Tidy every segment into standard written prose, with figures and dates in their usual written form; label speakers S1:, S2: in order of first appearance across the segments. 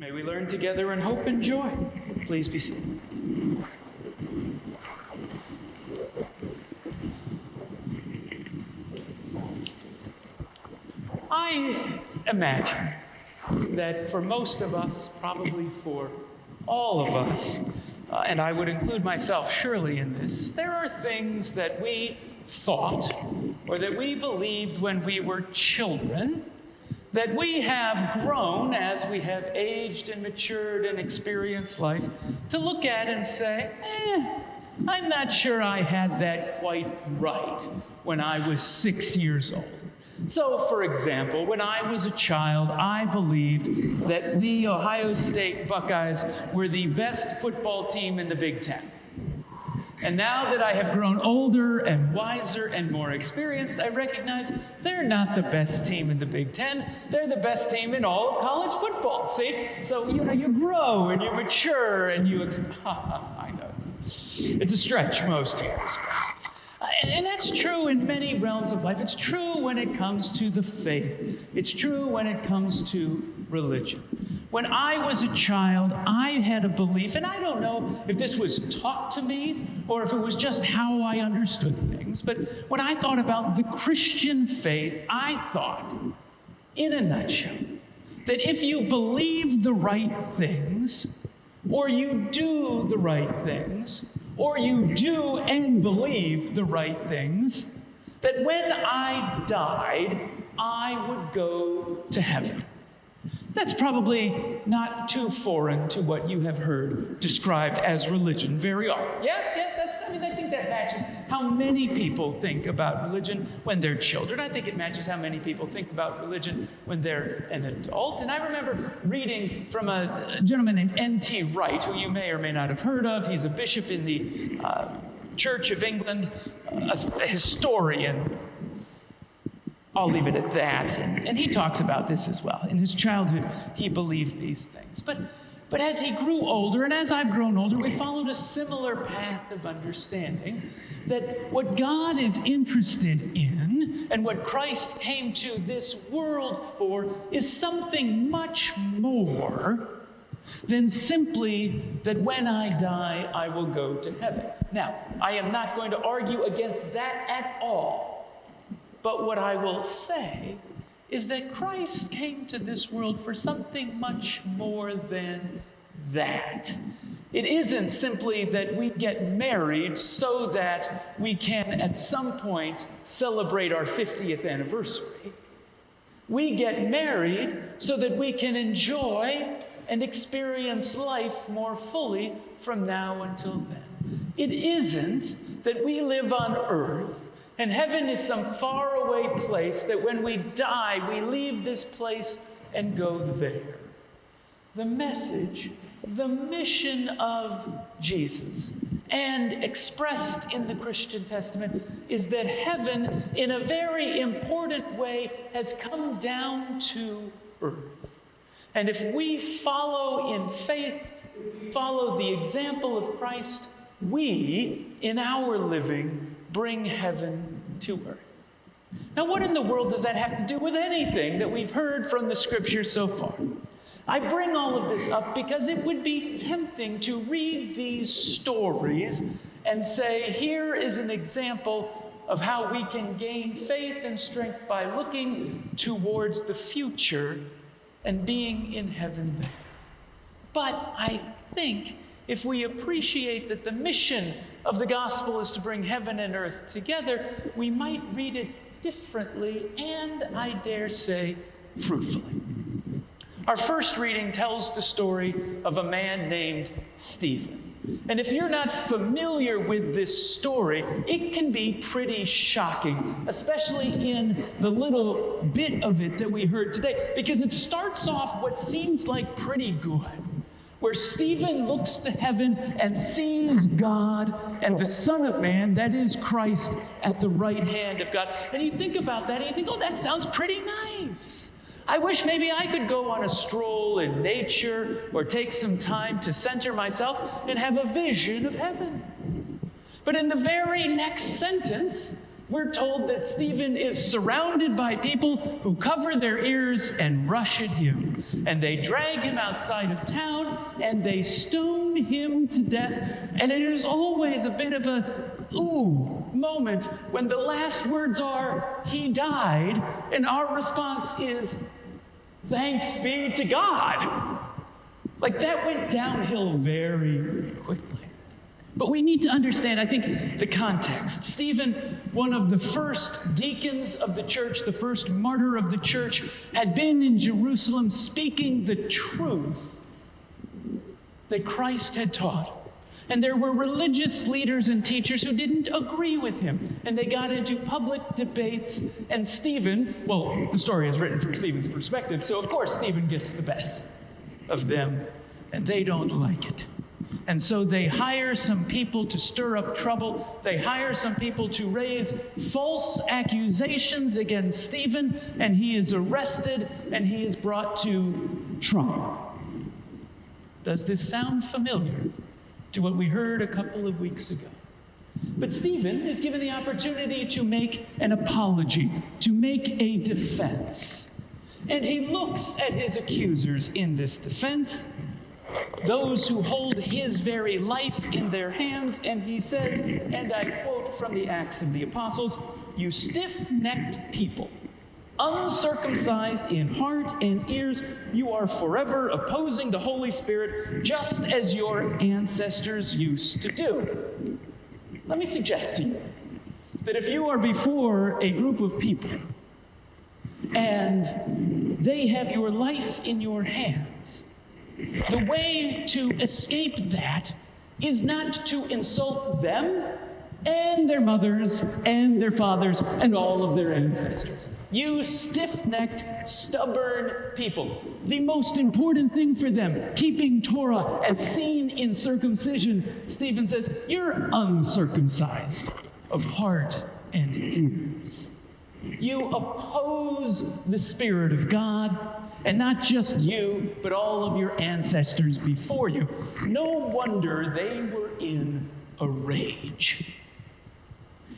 S1: May we learn together in hope and joy. Please be seated. I imagine that for most of us, probably for all of us, and I would include myself surely in this, there are things that we thought or that we believed when we were children that we have grown as we have aged and matured and experienced life to look at and say, I'm not sure I had that quite right when I was 6 years old. So, for example, when I was a child, I believed that the Ohio State Buckeyes were the best football team in the Big Ten. And now that I have grown older and wiser and more experienced, I recognize they're not the best team in the Big Ten. They're the best team in all of college football, see? So, you grow and you mature and you... I know. It's a stretch most years. And that's true in many realms of life. It's true when it comes to the faith. It's true when it comes to religion. When I was a child, I had a belief, and I don't know if this was taught to me or if it was just how I understood things, but when I thought about the Christian faith, I thought, in a nutshell, that if you believe the right things, or you do the right things, or you do and believe the right things, that when I died, I would go to heaven. That's probably not too foreign to what you have heard described as religion very often. Yes, I think that matches how many people think about religion when they're children. I think it matches how many people think about religion when they're an adult. And I remember reading from a gentleman named N.T. Wright, who you may or may not have heard of. He's a bishop in the Church of England, a historian. I'll leave it at that. And he talks about this as well. In his childhood, he believed these things. But as he grew older, and as I've grown older, we followed a similar path of understanding that what God is interested in and what Christ came to this world for is something much more than simply that when I die, I will go to heaven. Now, I am not going to argue against that at all. But what I will say is that Christ came to this world for something much more than that. It isn't simply that we get married so that we can at some point celebrate our 50th anniversary. We get married so that we can enjoy and experience life more fully from now until then. It isn't that we live on earth and heaven is some faraway place that when we die, we leave this place and go there. The message, the mission of Jesus, and expressed in the Christian Testament, is that heaven, in a very important way, has come down to earth. And if we follow in faith, if we follow the example of Christ, we, in our living, bring heaven to earth. Now, what in the world does that have to do with anything that we've heard from the Scriptures so far? I bring all of this up because it would be tempting to read these stories and say, here is an example of how we can gain faith and strength by looking towards the future and being in heaven there. But I think if we appreciate that the mission of the gospel is to bring heaven and earth together, we might read it differently and, I dare say, fruitfully. Our first reading tells the story of a man named Stephen. And if you're not familiar with this story, it can be pretty shocking, especially in the little bit of it that we heard today, because it starts off what seems like pretty good, where Stephen looks to heaven and sees God and the Son of Man, that is Christ, at the right hand of God. And you think about that and you think, oh, that sounds pretty nice. I wish maybe I could go on a stroll in nature or take some time to center myself and have a vision of heaven. But in the very next sentence, we're told that Stephen is surrounded by people who cover their ears and rush at him. And they drag him outside of town, and they stone him to death. And it is always a bit of a moment when the last words are, "He died," and our response is, "Thanks be to God." Like, that went downhill very quickly. But we need to understand, I think, the context. Stephen, one of the first deacons of the church, the first martyr of the church, had been in Jerusalem speaking the truth that Christ had taught. And there were religious leaders and teachers who didn't agree with him. And they got into public debates. And Stephen, well, the story is written from Stephen's perspective, so of course Stephen gets the best of them. And they don't like it. And so they hire some people to stir up trouble. They hire some people to raise false accusations against Stephen, and he is arrested and he is brought to trial. Does this sound familiar to what we heard a couple of weeks ago? But Stephen is given the opportunity to make an apology, to make a defense. And he looks at his accusers in this defense, those who hold his very life in their hands, and he says, and I quote from the Acts of the Apostles, "You stiff-necked people, uncircumcised in heart and ears, you are forever opposing the Holy Spirit, just as your ancestors used to do." Let me suggest to you that if you are before a group of people and they have your life in your hands, the way to escape that is not to insult them and their mothers and their fathers and all of their ancestors. You stiff-necked, stubborn people. The most important thing for them, keeping Torah as seen in circumcision, Stephen says, you're uncircumcised of heart and ears. You oppose the Spirit of God, and not just you, but all of your ancestors before you. No wonder they were in a rage.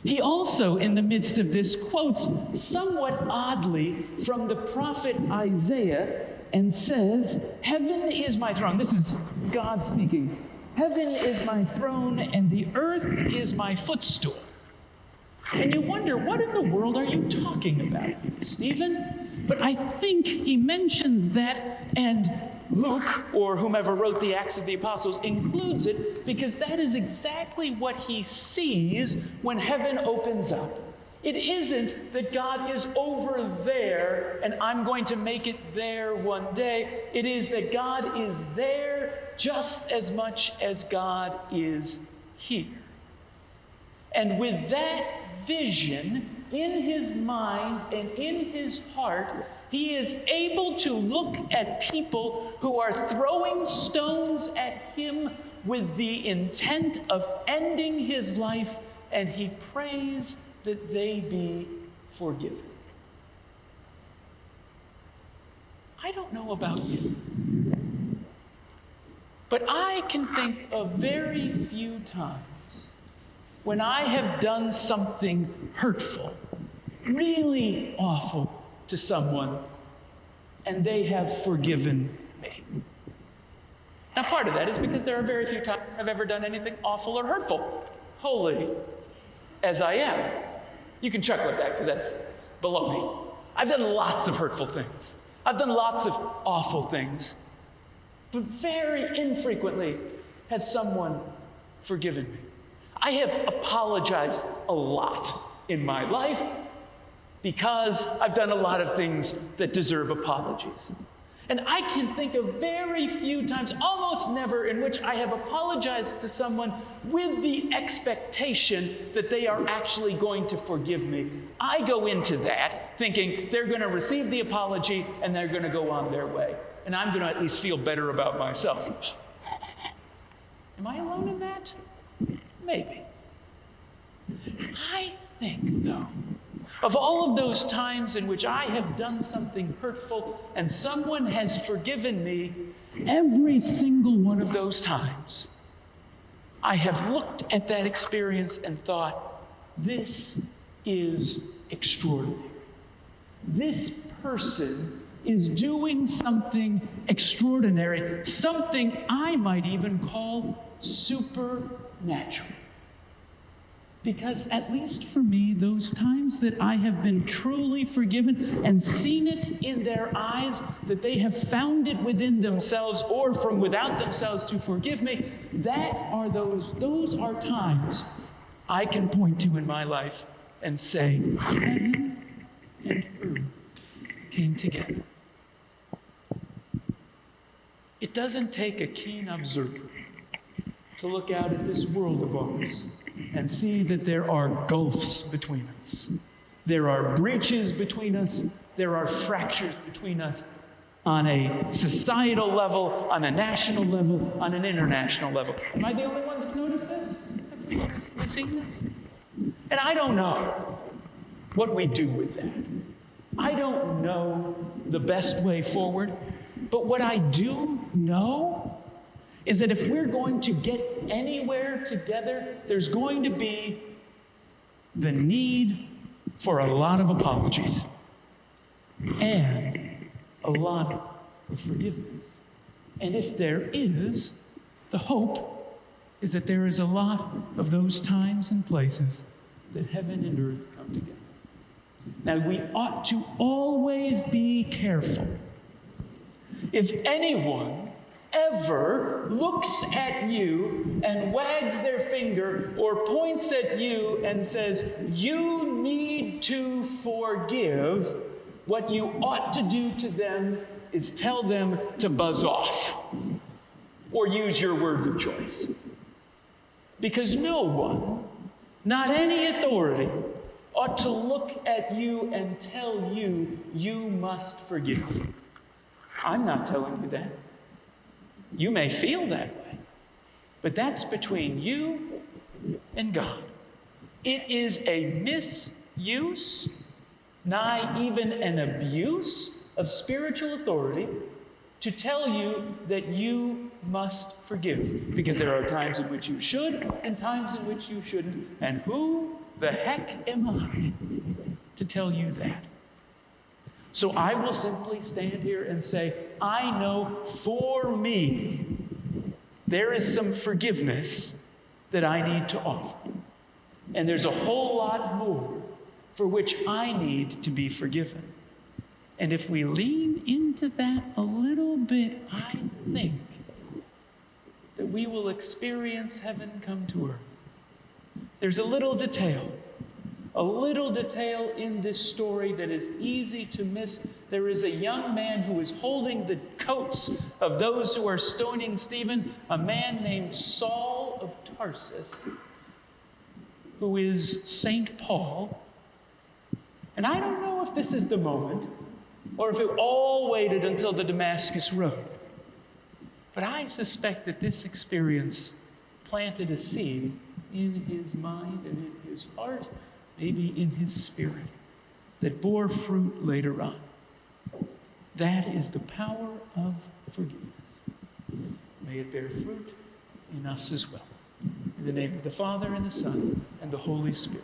S1: He also, in the midst of this, quotes somewhat oddly from the prophet Isaiah and says, "Heaven is my throne." This is God speaking. "Heaven is my throne, and the earth is my footstool." And you wonder, what in the world are you talking about, Stephen? But I think he mentions that, and Luke, or whomever wrote the Acts of the Apostles, includes it because that is exactly what he sees when heaven opens up. It isn't that God is over there and I'm going to make it there one day. It is that God is there just as much as God is here. And with that vision in his mind and in his heart, he is able to look at people who are throwing stones at him with the intent of ending his life, and he prays that they be forgiven. I don't know about you, but I can think of very few times when I have done something hurtful, really awful to someone, and they have forgiven me. Now, part of that is because there are very few times I've ever done anything awful or hurtful, holy as I am. You can chuckle at that because that's below me. I've done lots of hurtful things. I've done lots of awful things. But very infrequently has someone forgiven me. I have apologized a lot in my life because I've done a lot of things that deserve apologies. And I can think of very few times, almost never, in which I have apologized to someone with the expectation that they are actually going to forgive me. I go into that thinking they're going to receive the apology and they're going to go on their way. And I'm going to at least feel better about myself. Am I alone in that? Maybe. I think, though, of all of those times in which I have done something hurtful and someone has forgiven me, every single one of those times, I have looked at that experience and thought, this is extraordinary. This person is doing something extraordinary, something I might even call supernatural. Because at least for me, those times that I have been truly forgiven and seen it in their eyes, that they have found it within themselves or from without themselves to forgive me, those are times I can point to in my life and say, heaven and earth came together. It doesn't take a keen observer to look out at this world of ours and see that there are gulfs between us. There are breaches between us. There are fractures between us on a societal level, on a national level, on an international level. Am I the only one that's noticed this? Have you seen this? And I don't know what we do with that. I don't know the best way forward. But what I do know is that if we're going to get anywhere together, there's going to be the need for a lot of apologies and a lot of forgiveness. And if there is, the hope is that there is a lot of those times and places that heaven and earth come together. Now, we ought to always be careful. If anyone ever looks at you and wags their finger or points at you and says, you need to forgive, what you ought to do to them is tell them to buzz off or use your words of choice. Because no one, not any authority, ought to look at you and tell you, you must forgive. I'm not telling you that. You may feel that way, but that's between you and God. It is a misuse, nigh even an abuse of spiritual authority to tell you that you must forgive, because there are times in which you should and times in which you shouldn't. And who the heck am I to tell you that? So I will simply stand here and say, I know for me, there is some forgiveness that I need to offer. And there's a whole lot more for which I need to be forgiven. And if we lean into that a little bit, I think that we will experience heaven come to earth. There's a little detail in this story that is easy to miss. There is a young man who is holding the coats of those who are stoning Stephen, a man named Saul of Tarsus, who is St. Paul. And I don't know if this is the moment, or if it all waited until the Damascus Road. But I suspect that this experience planted a seed in his mind and in his heart, maybe in his spirit, that bore fruit later on. That is the power of forgiveness. May it bear fruit in us as well. In the name of the Father, and the Son, and the Holy Spirit.